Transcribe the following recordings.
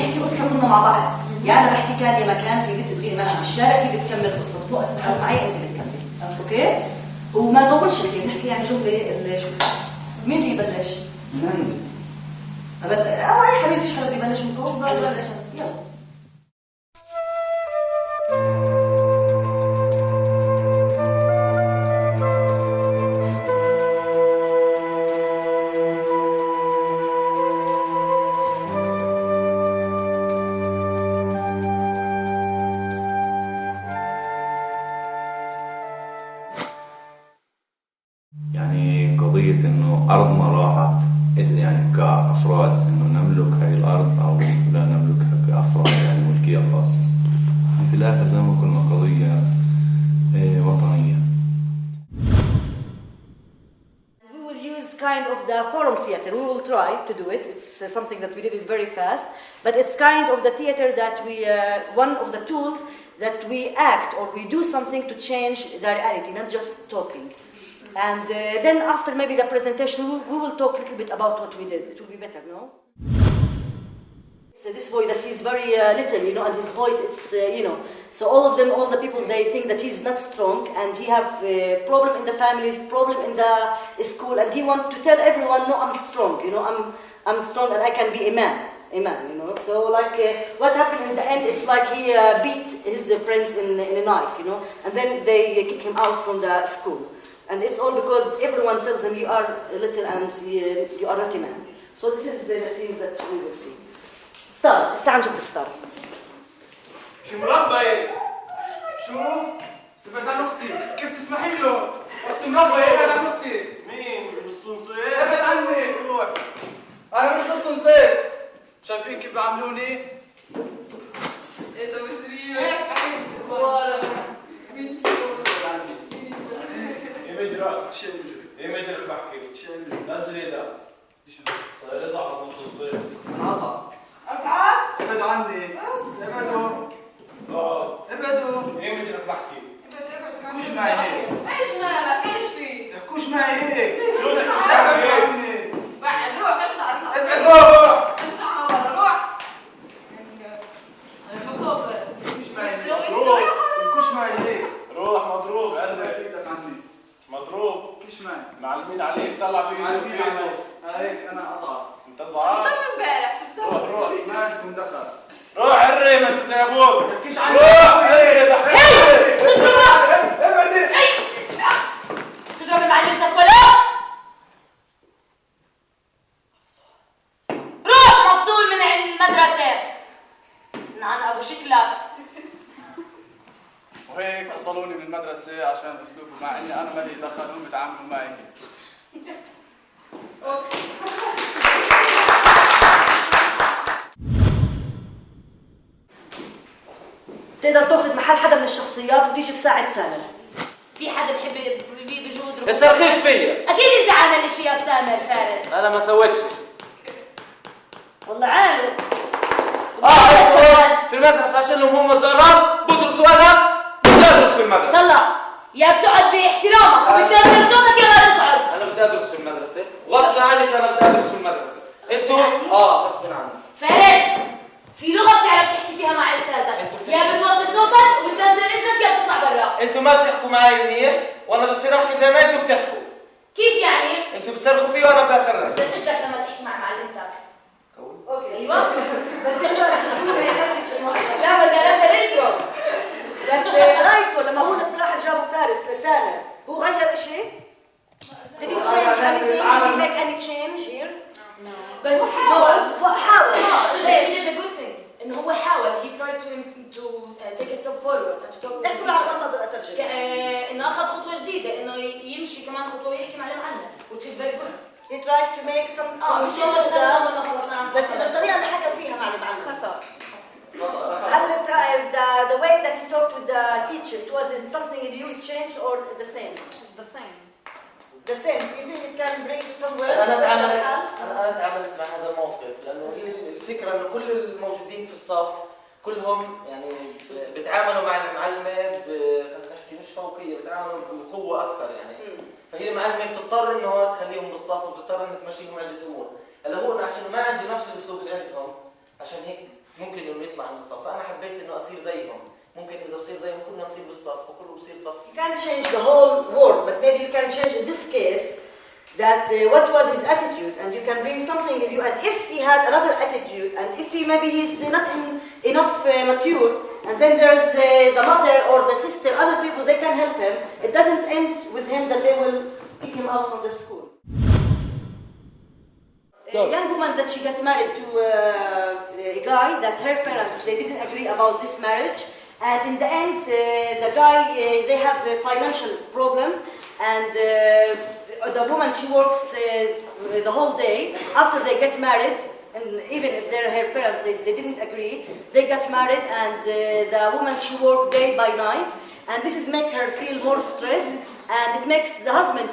نحكي قصة كنا مع بعض. يعني أنا بحكي كان يا مكان في بنت صغيرة ماشية بالشارع، هي بتكمل قصة وقت معي أنت بتكمل، أوكي؟ وما نطولش لك، نحكي يعني جملة شو صار. مين يبلش؟ أي حبيبي فيش حدا بيبلش منكم؟ بلش يلا. يعني قضية إنه أرضنا راحت، يعني كأفراد إنه نملك هاي الأرض أو لا نملكها كأفراد، يعني ملكية خاصة. في الآخر زي ما قلنا قضية وطنية. We will use kind of the forum theater. We will try to do it. It's something that we did it very fast, but it's kind of the theater that we, one of the tools that we act or we do something to change the reality, not just talking. And then after maybe the presentation, we will talk a little bit about what we did. It will be better, no? So this boy that he's very little, you know, and his voice, it's, you know, so all of them, all the people, they think that he's not strong and he have a problem in the families, problem in the school, and he want to tell everyone, no, I'm strong, you know, I'm strong and I can be a man, you know. So like what happened in the end, it's like he beat his friends in a knife, you know, and then they kick him out from the school. And it's all because everyone tells him you are little and you are not a man. So this is the scenes that we will see. ستار، الساعة نجيب الستار. شو مربى؟ شو؟ تبعد عن أختي، كيف تسمحي له؟ أختي مربى، ابعد عن أختي. مين؟ الصنصيص؟ ابعد عني، روح. أنا مش الصنصيص. شايفين كيف بيعاملوني؟ إذا مسرية. إيش حكيت؟ والله. إيه مجرى؟ شو مجرى؟ إيه مجرى بحكي؟ شو مجرى؟ نزل يدك. صار يصعب الصنصيص. أنا أصعب. أصعب؟ ابعد عني. ابعدوا. ابعدوا. ايه مجرد بحكي؟ تحكوش معي هيك. ايش مالك؟ ايش في؟ تحكوش معي هيك. شو تحكوش معي هيك؟ بعد روح اطلع. ابعد روح. امسحها برا روح. انا مصاب. تحكوش معي هيك. روح. تحكوش معي هيك. روح مضروب قلبي. ايدك عني. مضروب. تحكيش معي. معلمين عليك طلع في ايده. هيك انا اصعب. انت اصعب؟ شو مسوي امبارح؟ شو مسوي؟ روح ما عندكم دخل. روح عري ما انت زي ابوك. ما تحكيش عني. روح عري ابعدي. تضرب معلمتك ولا؟ روح مفصول من المدرسة. عن ابو شكلك. وهيك وصلوني من المدرسة عشان اسلوبه مع اني انا مالي دخل هم بيتعاملوا معي هيك. تقدر تاخذ محل حدا من الشخصيات وتيجي تساعد سامر. في حدا بحب بجود بتسرخيش فيا. اكيد انت عامل اشي يا سامر فارس. انا ما سويتش. والله عارف. في المدرسة عشان لهم هم زرار بدرسوا انا بدي ادرس في المدرسة. طلع يا بتقعد باحترامك وبتنزل صوتك يا ما تقعد. انا بدي ادرس في المدرسة غصب عنك، انا بدي ادرس في المدرسة. انتوا غصب عنك. فارس في لغة بتعرف تحكي فيها مع استاذك، يا بتوطي صوتك وبتنزل اجرك يا بتطلع برا. انتوا ما بتحكوا معي منيح وانا بصير احكي زي ما انتوا بتحكوا. كيف يعني؟ انتوا بتصرخوا فيه وانا بدي اصرخ. بس اجرك لما تحكي مع معلمتك. اوكي ايوه. لا بدي انزل اجرك. بس رايكم لما هو راح جابوا فارس لسامر، هو غير شيء؟ Did he change anything? Did he make any change here? بس حاول. ليش؟ He did a good thing. إنه هو حاول. He tried to take a step forward. احكوا لي عشان اقدر اترجم. إنه أخذ خطوة جديدة، إنه يمشي كمان خطوة ويحكي مع المعلم. Which is very good. He tried to make some. مش إنه خلصنا. بس الطريقة اللي حكى فيها مع المعلم خطأ. هل the way that he talked with the teacher, it wasn't something that you changed or the same? The same. The same. You think it can bring you somewhere? انا تعاملت مع هذا الموقف لانه هي الفكره انه كل الموجودين في الصف كلهم يعني بيتعاملوا مع المعلمه خلينا نحكي مش فوقيه، بيتعاملوا بقوه اكثر يعني. فهي المعلمه بتضطر انه تخليهم بالصف وبتضطر انها تمشيهم عده امور. هلا هو عشان ما عنده نفس الاسلوب اللي عندهم عشان هيك يطلع من الصف. فانا حبيت انه اصير زيهم. ممكن اذا بصير زيهم كلنا نصير بالصف وكله بصير صف. You can't change the whole world, but maybe you can change in this case that what was his attitude, and you can bring something in you. And if he had another attitude, and if maybe he's not enough mature, and then there's the mother or the sister, other people, they can help him. It doesn't end with him that they will kick him out from the school. A young woman that she got married to a guy that her parents, they didn't agree about this marriage, and in the end the guy, they have financial problems, and the woman, she works the whole day. After they get married, and even if they're her parents, they didn't agree, they got married, and the woman, she worked day by night, and this is make her feel more stress, and it makes the husband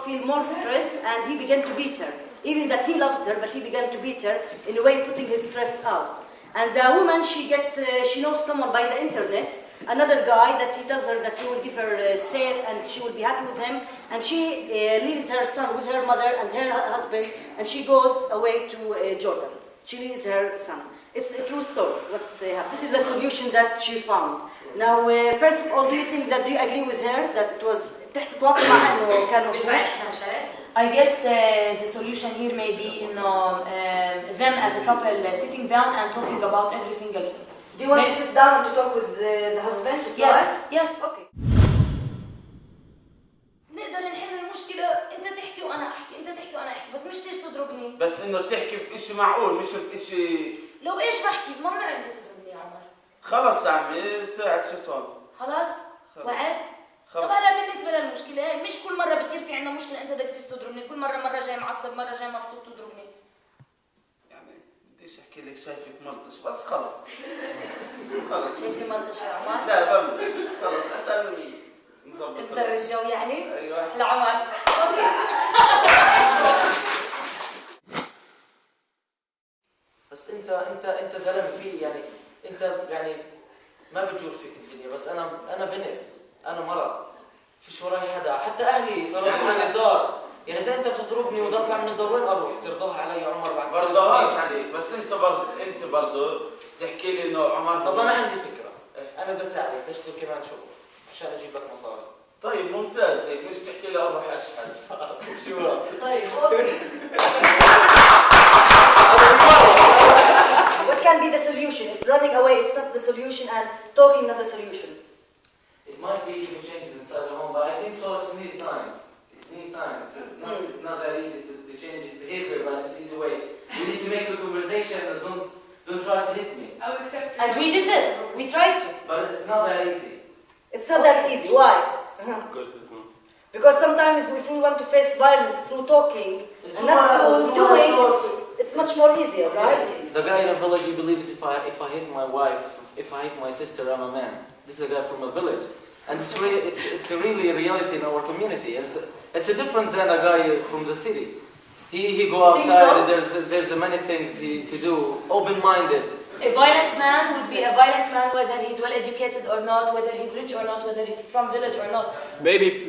feel more stress, and he began to beat her. Even that he loves her, but he began to beat her, in a way putting his stress out. And the woman, she knows someone by the internet, another guy that he tells her that he will give her safe and she will be happy with him. And she leaves her son with her mother and her husband, and she goes away to Jordan. She leaves her son. It's a true story, what they have. This is the solution that she found. Now, first of all, do you you agree with her that it was توافق معها إنه كانوا I guess the solution here may be them as a couple sitting down and talking about every single thing. Do you want to sit down to talk with the husband? Yes. Okay. نقدر نحل المشكلة، أنت تحكي وأنا أحكي، أنت تحكي وأنا أحكي، بس مش تيجي تضربني. بس إنه تحكي في إشي معقول، مش في إشي. لو إيش بحكي؟ ممنوع أنت تضربني يا عمر. خلص يا عمي، ساعد شيطان. خلاص؟ وعد؟ طب هلا بالنسبة للمشكلة، مش كل مرة بصير في عندنا مشكلة أنت بدك تيجي تضربني، كل مرة جاي معصب، مرة جاي مبسوط تضربني. يعني بديش أحكي لك شايفك ملطش، بس خلص. خلص. شايفني ملطش يا عمر؟ لا بمزح، خلص عشان نظبط. اقدر الجو يعني؟ أيوه. لعمر. بس انت زلمه في يعني انت يعني ما بتجور فيك الدنيا. بس انا بنت، انا مرة فيش وراي حدا، حتى اهلي طردوني من الدار. يعني اذا انت بتضربني وبدي اطلع من الدار وين اروح؟ ترضاها علي يا عمر بعد برضاهاش عليك. بس انت برضه تحكي لي انه عمر. طب انا عندي فكره، انا بدي اساعدك تشتغل كمان شغل عشان اجيب لك مصاري. طيب ممتاز، هيك مش تحكي لي اروح اشحن. شو طيب اوكي. What can be the solution? If running away it's not the solution and talking not the solution. It might be even changes inside the home, but I think so. It's need time. It's not that easy to change his behavior, but it's easy way. We need to make a conversation and don't try to hit me. I will accept. And we did this. We tried to. But it's not that easy. It's not that easy. Why? Because sometimes if we want to face violence through talking and not through doing, it's much more easier, right? The guy in a village, he believes if I hit my wife, if I hit my sister, I'm a man. This is a guy from a village, and it's really a reality in our community. It's a difference than a guy from the city. He go outside. So? And there's many things to do. Open-minded. A violent man would be a violent man whether he's well educated or not, whether he's rich or not, whether he's from village or not.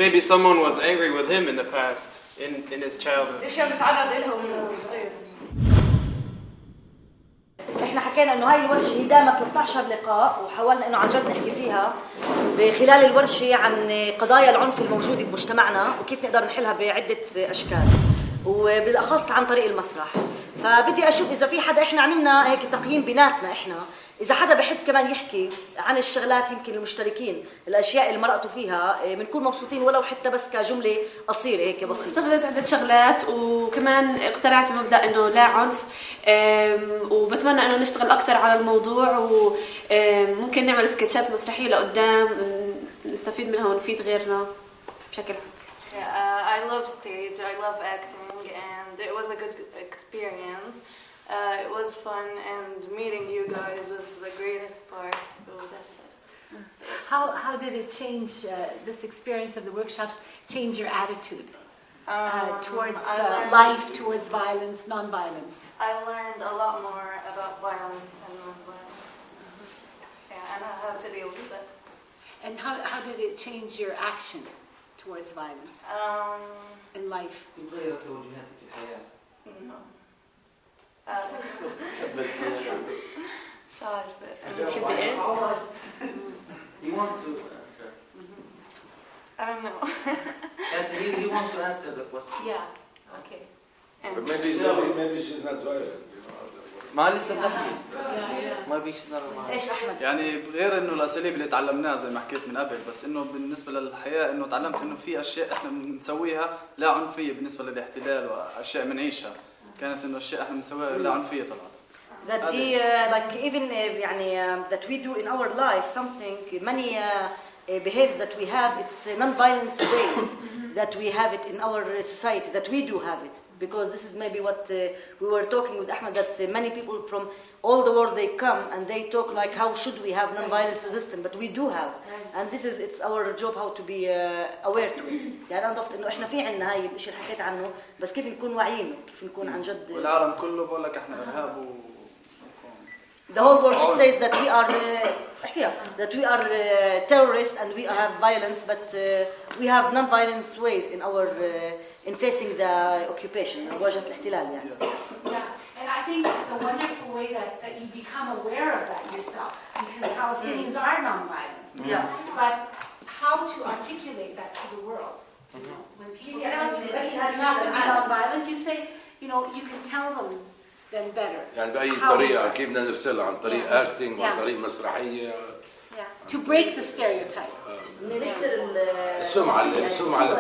Maybe someone was angry with him in the past, in his childhood. اشياء بنتعرض لها من صغير. احنا حكينا انه هاي الورشه هي دامت 13 لقاء، وحاولنا انه عن جد نحكي فيها بخلال الورشه عن قضايا العنف الموجوده بمجتمعنا وكيف نقدر نحلها بعده اشكال، وبالاخص عن طريق المسرح. فبدي اشوف اذا في حدا، احنا عملنا هيك تقييم بيناتنا احنا، اذا حدا بحب كمان يحكي عن الشغلات يمكن المشتركين، الاشياء اللي مرقتوا فيها، بنكون مبسوطين ولو حتى بس كجمله قصيره هيك بسيطه. استغلت عدة شغلات وكمان اقتنعت بمبدأ انه لا عنف، وبتمنى انه نشتغل اكثر على الموضوع، وممكن نعمل سكتشات مسرحيه لقدام نستفيد منها ونفيد غيرنا بشكل عام. I love stage, I love acting, and it was a good experience. It was fun, and meeting you guys was the greatest part. Oh, that's it. How did it change this experience of the workshops? Change your attitude towards life, towards violence, non-violence? I learned a lot more about violence and non-violence. Yeah, and how to deal with it. And how did it change your action towards violence in life? يغيرك لوجهاتك في الحياة. No. مش عارفة. بتحبي ايه؟ He wants to answer. I don't know. He wants to answer the question. Yeah. Okay. But maybe she's not violent. ما لسه بنحكي. ما بيش نرى. ايش احمد؟ يعني غير انه الاساليب اللي تعلمناها زي ما حكيت من قبل، بس انه بالنسبه للحياه انه تعلمت انه في اشياء احنا بنسويها لا عنفيه بالنسبه للاحتلال، واشياء بنعيشها كانت انه اشياء احنا بنسويها لا عنفيه طلعت. That he like even يعني that we do in our life something many behaves that we have, it's non-violence ways that we have it in our society, that we do have it, because this is maybe what we were talking with Ahmed, that many people from all the world they come and they talk like how should we have non-violence resistance, but we do have, and this is it's our job how to be aware to it. يعني أنا ضفت إنه إحنا في عنا هاي الشيء اللي حكيت عنه، بس كيف نكون واعيين، كيف نكون عن جد. والعالم كله بقول لك احنا ارهاب و The whole world it says that we are terrorists and we have violence, but we have non-violence ways in our in facing the occupation, مواجهة الاحتلال يعني. Yeah, and I think it's a wonderful way that you become aware of that yourself, because Palestinians are non-violent. Yeah. But how to articulate that to the world? You know, when people tell you that you have to be non-violent, you say, you know, you can tell them then better. يعني بأي طريقة كيف بدنا نرسلها، عن طريق acting وعن طريق مسرحية. Yeah. To break the stereotype. السمعة اللي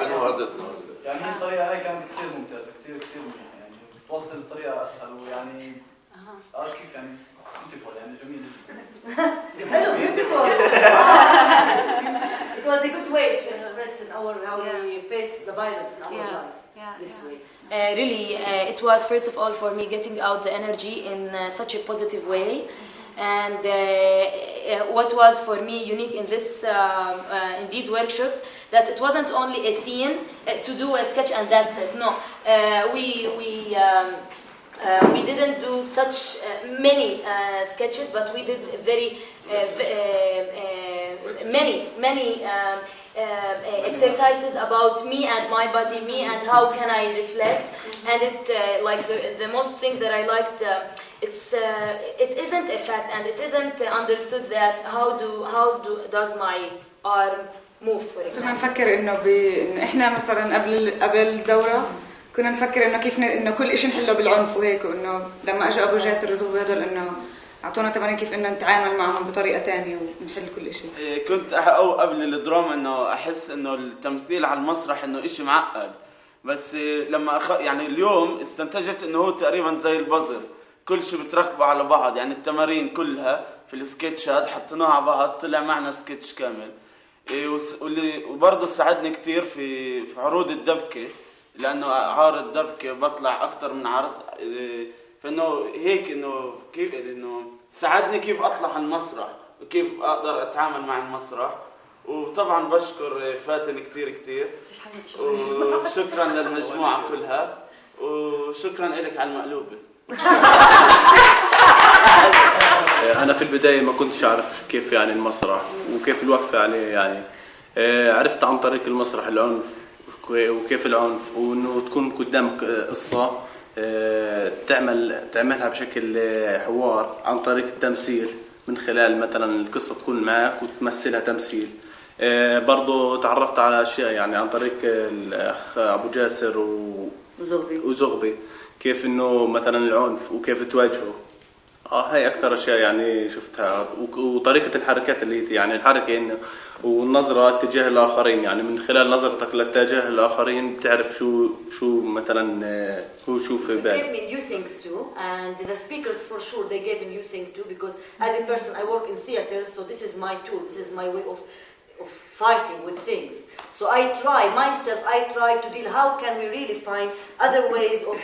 بنوها ضدنا. يعني هي الطريقه هاي كانت كثير ممتازه، كثير منيحه، يعني توصل بطريقه اسهل، ويعني عارف كيف يعني beautiful، يعني جميل جدا. Hello, beautiful. It was a good way to express in our how we face the violence in our life. This way. Really, it was first of all for me getting out the energy in such a positive way, and what was for me unique in this in these workshops, that it wasn't only a scene to do a sketch and that's it. No, we didn't do such many sketches, but we did very many exercises about me and my body, me and how can I reflect, and it like the most thing that I liked, it isn't a fact and it isn't understood that does my arm moves, for example. صرنا نفكر إنه إحنا مثلا قبل دورة كنا نفكر إنه كيف إنه كل إشي نحله بالعنف وهيك، وإنه لما أجى أبو جاسر وزوجي هدول إنه أعطونا تمارين كيف إنه نتعامل معهم بطريقة تانية ونحل كل إشي. كنت أو قبل الدراما إنه أحس إنه التمثيل على المسرح إنه إشي معقد، بس لما يعني اليوم استنتجت إنه هو تقريبا زي البازل، كل شيء بتركبه على بعض، يعني التمارين كلها في السكتشات حطيناها على بعض طلع معنا سكتش كامل. وبرضه ساعدني كتير في عروض الدبكة، لأنه عارض دبكة بطلع أكتر من عرض، فإنه هيك إنه كيف إنه ساعدني كيف أطلع على المسرح وكيف أقدر أتعامل مع المسرح. وطبعا بشكر فاتن كتير وشكرا للمجموعة كلها، وشكرا لك على المقلوبة. أنا في البداية ما كنتش أعرف كيف يعني المسرح وكيف الوقفة عليه، يعني عرفت عن طريق المسرح العنف وكيف العنف، وإنه تكون قدامك قصة تعملها بشكل حوار عن طريق التمثيل، من خلال مثلا القصة تكون معك وتمثلها تمثيل. برضو تعرفت على أشياء يعني عن طريق الأخ أبو جاسر وزغبي كيف إنه مثلا العنف وكيف تواجهه. هاي أكتر أشياء يعني شفتها، وطريقة الحركات اللي يعني الحركة إنه والنظرة تجاه الآخرين، يعني من خلال نظرتك لاتجاه الآخرين بتعرف شو مثلا هو شو في بالك. They gave me new things too, and the speakers for sure they gave me new thing too, because as a person I work in theater, so this is my tool, this is my way of fighting with things. So I try to deal, how can we really find other ways of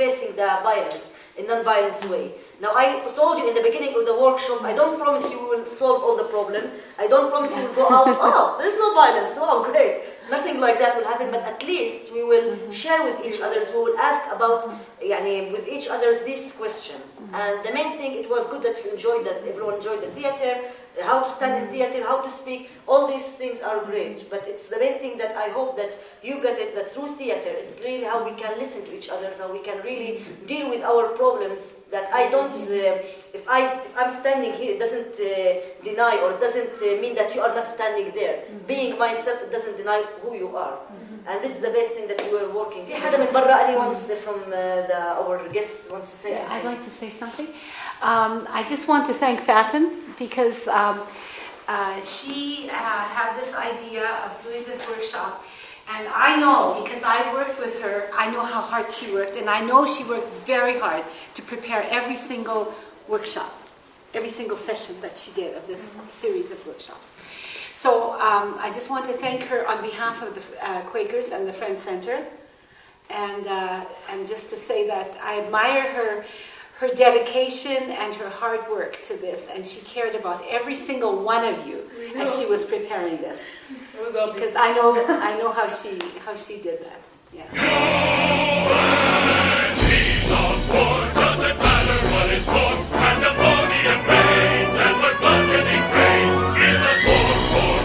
facing the violence in non-violence way. Now I told you in the beginning of the workshop, I don't promise you will solve all the problems, I don't promise you will go out, there is no violence, wow, great. nothing like that will happen, but at least we will share with each other, we will ask about, with each other these questions. And the main thing, it was good that you enjoyed that, everyone enjoyed the theater, how to stand in theater, how to speak, all these things are great. But it's the main thing that I hope that you get it, that through theater, it's really how we can listen to each other, how we can really deal with our problems, that I don't, if I'm standing here, it doesn't deny, or it doesn't mean that you are not standing there. Being myself, it doesn't deny who you are. And this is the best thing that we were working. Anyone from our guests wants to say? I'd like to say something. I just want to thank Faten because she had this idea of doing this workshop. And I know, because I worked with her, I know how hard she worked. And I know she worked very hard to prepare every single workshop, every single session that she did of this series of workshops. So I just want to thank her on behalf of the Quakers and the Friends Center. And just to say that I admire her dedication and her hard work to this, and she cared about every single one of you as she was preparing this. Because I know how she did that. Yeah. Doesn't matter what it's for, pandemonium reigns, and we're bludgeoning praise. In the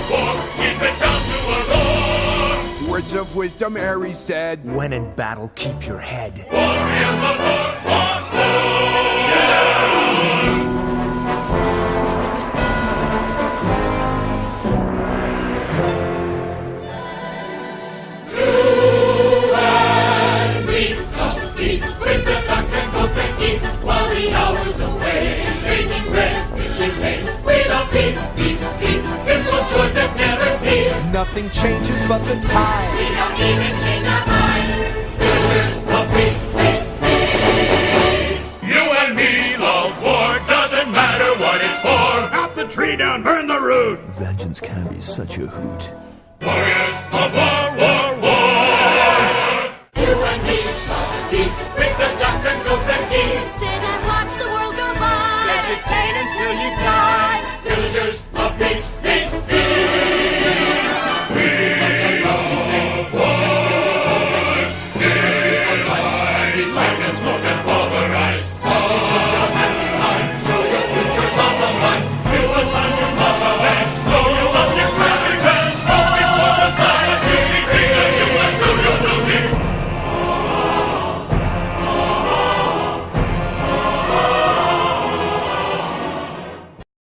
war, keep it down to a roar. Words of wisdom Ares said, when in battle, keep your head. Warriors of war, war. With the ducks and goats and geese, while the hours away, baking bread, pitching hay. We love peace, peace, peace, simple joys that never cease. Nothing changes but the tide. We don't even change our mind. Villagers love peace, peace, peace. You and me love war, doesn't matter what it's for. Chop the tree down, burn the root. Vengeance can be such a hoot. Warriors of war, war, war. You and me love peace. And goats and geese. Sit and watch the world go by. Vegetate until you die. Villagers love peace.